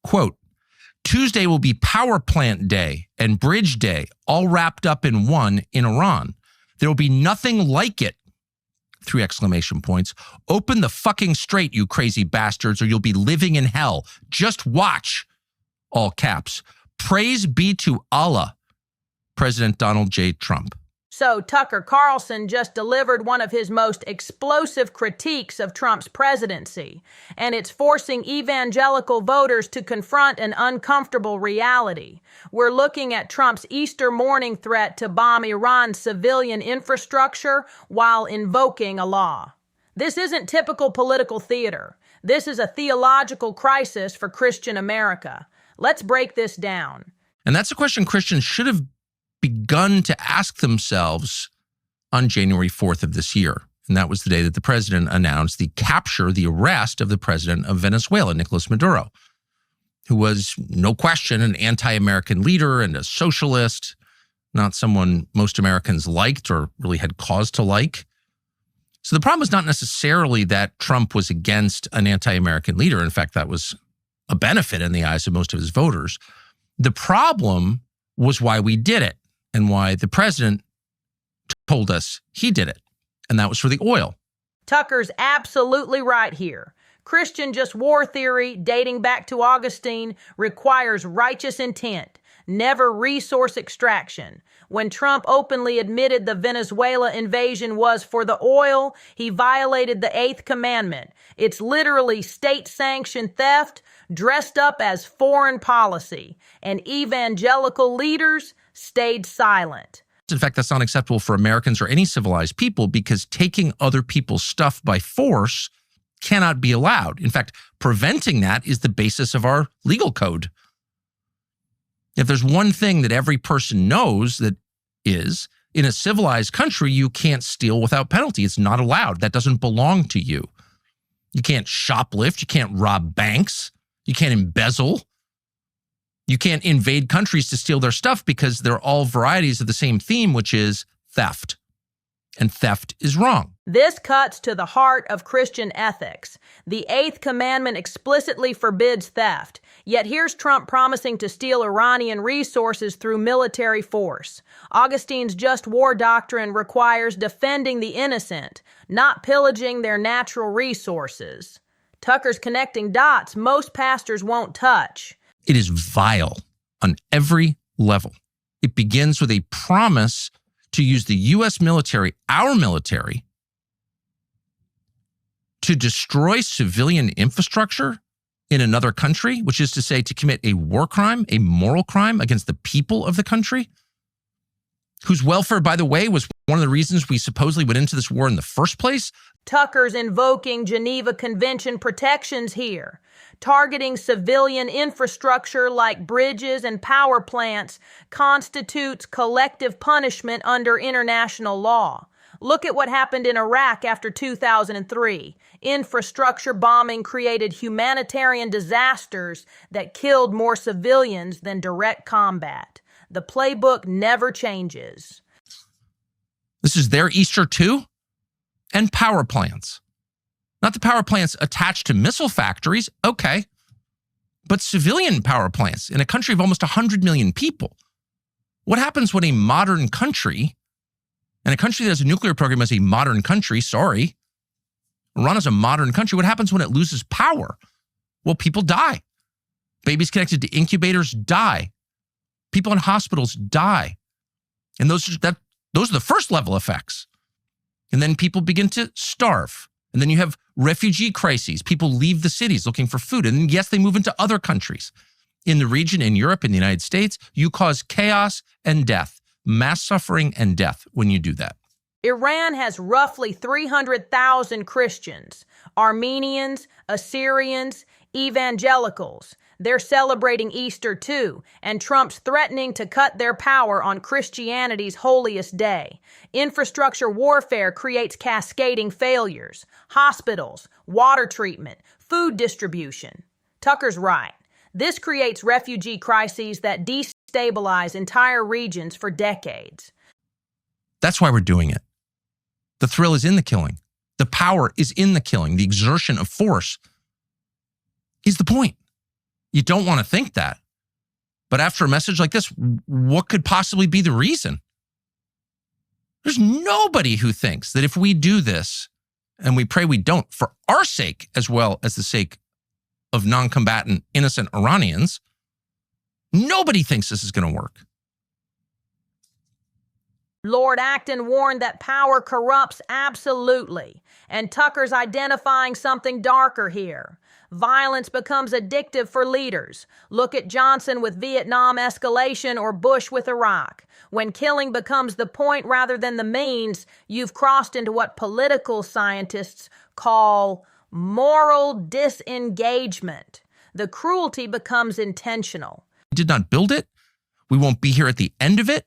Quote, Tuesday will be power plant day and bridge day, all wrapped up in one in Iran. There will be nothing like it. 3 exclamation points. Open the fucking strait, you crazy bastards, or you'll be living in hell. Just watch. All caps. Praise be to Allah. President Donald J. Trump. So Tucker Carlson just delivered one of his most explosive critiques of Trump's presidency, and it's forcing evangelical voters to confront an uncomfortable reality. We're looking at Trump's Easter morning threat to bomb Iran's civilian infrastructure while invoking Allah. This isn't typical political theater. This is a theological crisis for Christian America. Let's break this down. And that's a question Christians should have begun to ask themselves on January 4th of this year. And that was the day that the president announced the arrest of the president of Venezuela, Nicolas Maduro, who was, no question, an anti-American leader and a socialist, not someone most Americans liked or really had cause to like. So the problem is not necessarily that Trump was against an anti-American leader. In fact, that was a benefit in the eyes of most of his voters. The problem was why we did it. And why the president told us he did it. And that was for the oil. Tucker's absolutely right here. Christian just war theory dating back to Augustine requires righteous intent, never resource extraction. When Trump openly admitted the Venezuela invasion was for the oil, he violated the 8th commandment. It's literally state-sanctioned theft dressed up as foreign policy. And evangelical leaders stayed silent. In fact, that's not acceptable for Americans or any civilized people because taking other people's stuff by force cannot be allowed. In fact, preventing that is the basis of our legal code. If there's one thing that every person knows that is, in a civilized country, you can't steal without penalty. It's not allowed. That doesn't belong to you. You can't shoplift. You can't rob banks. You can't embezzle. You can't invade countries to steal their stuff because they're all varieties of the same theme, which is theft. And theft is wrong. This cuts to the heart of Christian ethics. The 8th commandment explicitly forbids theft. Yet here's Trump promising to steal Iranian resources through military force. Augustine's just war doctrine requires defending the innocent, not pillaging their natural resources. Tucker's connecting dots most pastors won't touch. It is vile on every level. It begins with a promise to use the U.S. military, our military, to destroy civilian infrastructure in another country, which is to say to commit a war crime, a moral crime against the people of the country, whose welfare, by the way, was one of the reasons we supposedly went into this war in the first place. Tucker's invoking Geneva Convention protections here. Targeting civilian infrastructure like bridges and power plants constitutes collective punishment under international law. Look at what happened in Iraq after 2003. Infrastructure bombing created humanitarian disasters that killed more civilians than direct combat. The playbook never changes. This is their Easter too? And power plants. Not the power plants attached to missile factories, okay, but civilian power plants in a country of almost 100 million people. What happens when a modern country, and a country that has a nuclear program is a modern country, sorry, Iran is a modern country, what happens when it loses power? Well, people die. Babies connected to incubators die. People in hospitals die. And those are the first level effects. And then people begin to starve. And then you have refugee crises. People leave the cities looking for food. And then, yes, they move into other countries. In the region, in Europe, in the United States, you cause chaos and death, mass suffering and death when you do that. Iran has roughly 300,000 Christians, Armenians, Assyrians, evangelicals. They're celebrating Easter too, and Trump's threatening to cut their power on Christianity's holiest day. Infrastructure warfare creates cascading failures. Hospitals, water treatment, food distribution. Tucker's right. This creates refugee crises that destabilize entire regions for decades. That's why we're doing it. The thrill is in the killing. The power is in the killing. The exertion of force is the point. You don't want to think that. But after a message like this, what could possibly be the reason? There's nobody who thinks that if we do this, and we pray we don't, for our sake as well as the sake of non-combatant innocent Iranians, nobody thinks this is going to work. Lord Acton warned that power corrupts absolutely, and Tucker's identifying something darker here. Violence becomes addictive for leaders. Look at Johnson with Vietnam escalation or Bush with Iraq. When killing becomes the point rather than the means, you've crossed into what political scientists call moral disengagement. The cruelty becomes intentional. We did not build it. We won't be here at the end of it.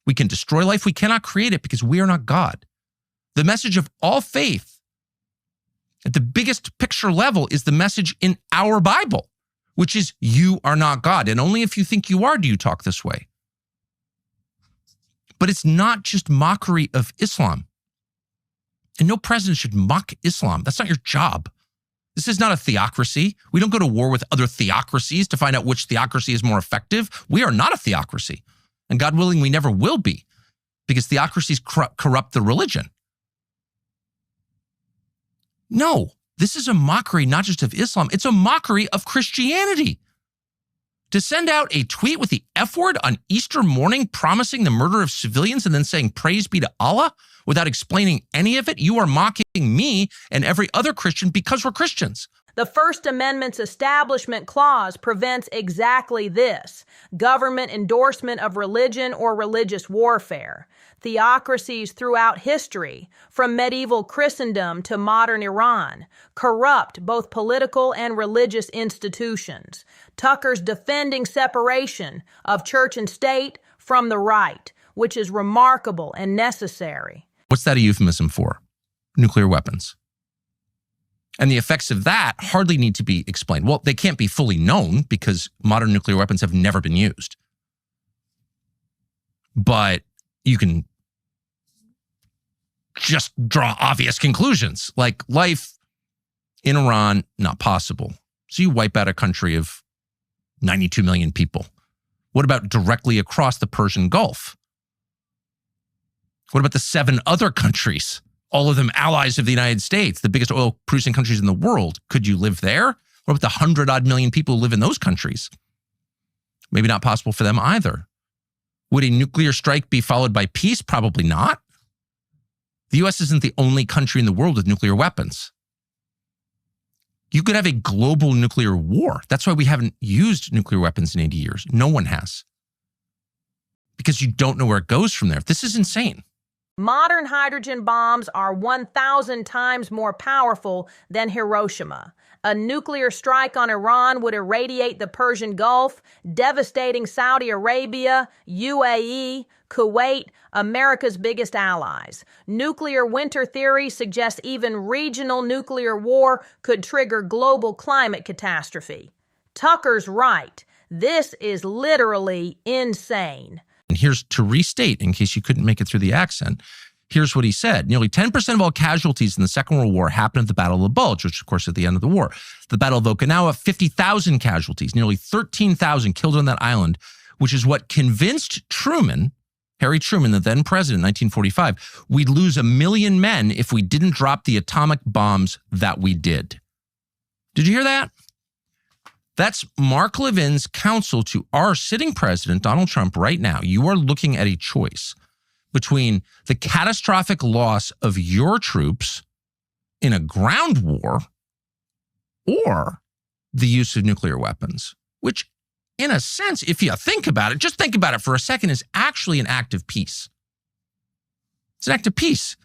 We can destroy life. We cannot create it because we are not God. The message of all faith at the biggest picture level is the message in our Bible, which is you are not God. And only if you think you are do you talk this way. But it's not just mockery of Islam. And no president should mock Islam. That's not your job. This is not a theocracy. We don't go to war with other theocracies to find out which theocracy is more effective. We are not a theocracy. And God willing, we never will be, because theocracies corrupt the religion. No, this is a mockery not just of Islam, it's a mockery of Christianity. To send out a tweet with the F word on Easter morning promising the murder of civilians and then saying praise be to Allah without explaining any of it, you are mocking me and every other Christian because we're Christians. The First Amendment's Establishment Clause prevents exactly this: government endorsement of religion or religious warfare. Theocracies throughout history, from medieval Christendom to modern Iran, corrupt both political and religious institutions. Tucker's defending separation of church and state from the right, which is remarkable and necessary. What's that a euphemism for? Nuclear weapons. And the effects of that hardly need to be explained. Well, they can't be fully known because modern nuclear weapons have never been used. But you can just draw obvious conclusions, like life in Iran, not possible. So you wipe out a country of 92 million people. What about directly across the Persian Gulf? What about the 7 other countries? All of them allies of the United States, the biggest oil-producing countries in the world. Could you live there? What about the 100-odd million people who live in those countries? Maybe not possible for them either. Would a nuclear strike be followed by peace? Probably not. The U.S. isn't the only country in the world with nuclear weapons. You could have a global nuclear war. That's why we haven't used nuclear weapons in 80 years. No one has. Because you don't know where it goes from there. This is insane. Modern hydrogen bombs are 1,000 times more powerful than Hiroshima. A nuclear strike on Iran would irradiate the Persian Gulf, devastating Saudi Arabia, UAE, Kuwait, America's biggest allies. Nuclear winter theory suggests even regional nuclear war could trigger global climate catastrophe. Tucker's right. This is literally insane. And here's to restate, in case you couldn't make it through the accent, here's what he said. Nearly 10% of all casualties in the Second World War happened at the Battle of the Bulge, which, of course, at the end of the war. The Battle of Okinawa, 50,000 casualties, nearly 13,000 killed on that island, which is what convinced Truman, Harry Truman, the then president in 1945, we'd lose 1 million men if we didn't drop the atomic bombs that we did. Did you hear that? That's Mark Levin's counsel to our sitting president, Donald Trump, right now. You are looking at a choice between the catastrophic loss of your troops in a ground war or the use of nuclear weapons, which, in a sense, if you think about it, just think about it for a second, is actually an act of peace. It's an act of peace.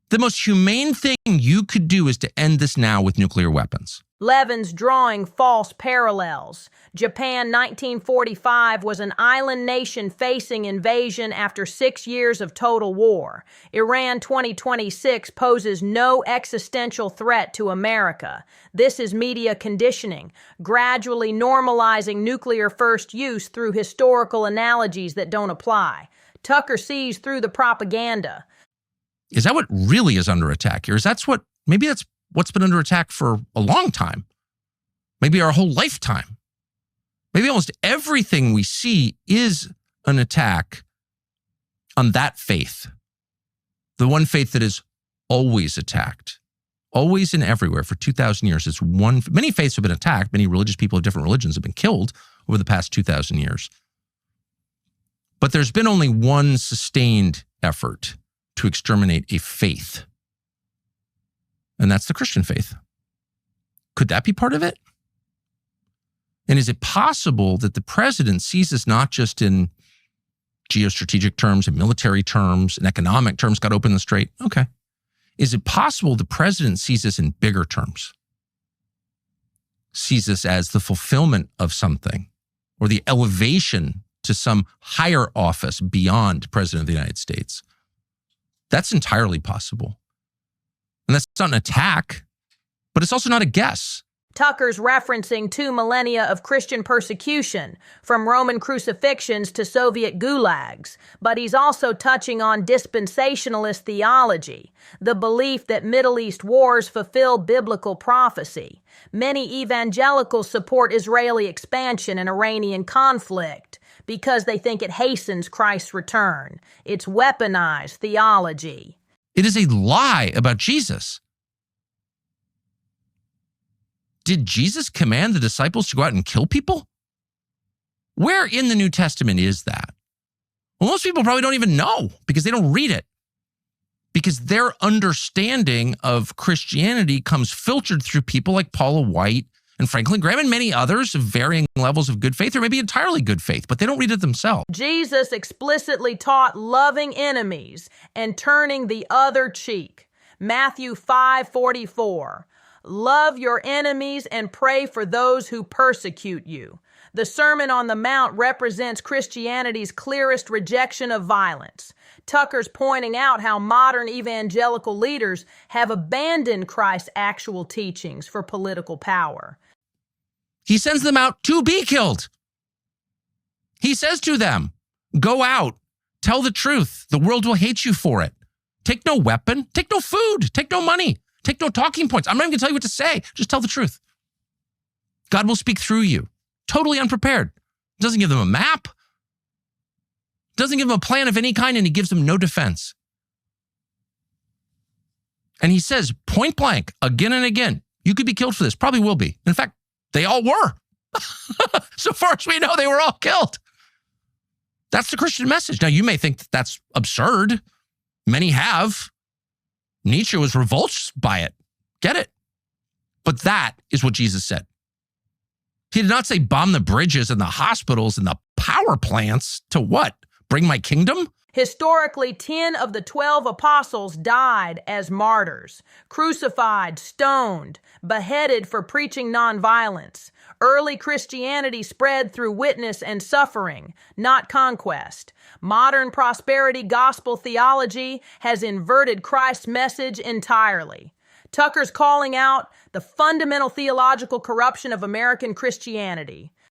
The most humane thing you could do is to end this now with nuclear weapons. Levin's drawing false parallels. Japan 1945 was an island nation facing invasion after 6 years of total war. Iran 2026 poses no existential threat to America. This is media conditioning, gradually normalizing nuclear first use through historical analogies that don't apply. Tucker sees through the propaganda. Is that what really is under attack here? Maybe that's what's been under attack for a long time, maybe our whole lifetime. Maybe almost everything we see is an attack on that faith. The one faith that is always attacked, always and everywhere for 2,000 years. It's one. Many faiths have been attacked. Many religious people of different religions have been killed over the past 2,000 years. But there's been only one sustained effort to exterminate a faith, and that's the Christian faith. Could that be part of it? And is it possible that the president sees this not just in geostrategic terms, in military terms, in economic terms, got open and straight? Okay. Is it possible the president sees this in bigger terms? Sees this as the fulfillment of something or the elevation to some higher office beyond President of the United States? That's entirely possible. And that's not an attack, but it's also not a guess. Tucker's referencing 2 millennia of Christian persecution, from Roman crucifixions to Soviet gulags, but he's also touching on dispensationalist theology, the belief that Middle East wars fulfill biblical prophecy. Many evangelicals support Israeli expansion and Iranian conflict because they think it hastens Christ's return. It's weaponized theology. It is a lie about Jesus. Did Jesus command the disciples to go out and kill people? Where in the New Testament is that? Well, most people probably don't even know because they don't read it. Because their understanding of Christianity comes filtered through people like Paula White and Franklin Graham and many others of varying levels of good faith or maybe entirely good faith, but they don't read it themselves. Jesus explicitly taught loving enemies and turning the other cheek. Matthew 5:44. Love your enemies and pray for those who persecute you. The Sermon on the Mount represents Christianity's clearest rejection of violence. Tucker's pointing out how modern evangelical leaders have abandoned Christ's actual teachings for political power. He sends them out to be killed. He says to them, go out, tell the truth. The world will hate you for it. Take no weapon, take no food, take no money. Take no talking points. I'm not even going to tell you what to say. Just tell the truth. God will speak through you. Totally unprepared. Doesn't give them a map. Doesn't give them a plan of any kind, and he gives them no defense. And he says, point blank, again and again, you could be killed for this. Probably will be. In fact, they all were. So far as we know, they were all killed. That's the Christian message. Now, you may think that that's absurd. Many have. Nietzsche was revolted by it. Get it? But that is what Jesus said. He did not say bomb the bridges and the hospitals and the power plants to what? Bring my kingdom? Historically, 10 of the 12 apostles died as martyrs, crucified, stoned, beheaded for preaching nonviolence. Early Christianity spread through witness and suffering, not conquest. Modern prosperity gospel theology has inverted Christ's message entirely. Tucker's calling out the fundamental theological corruption of American Christianity.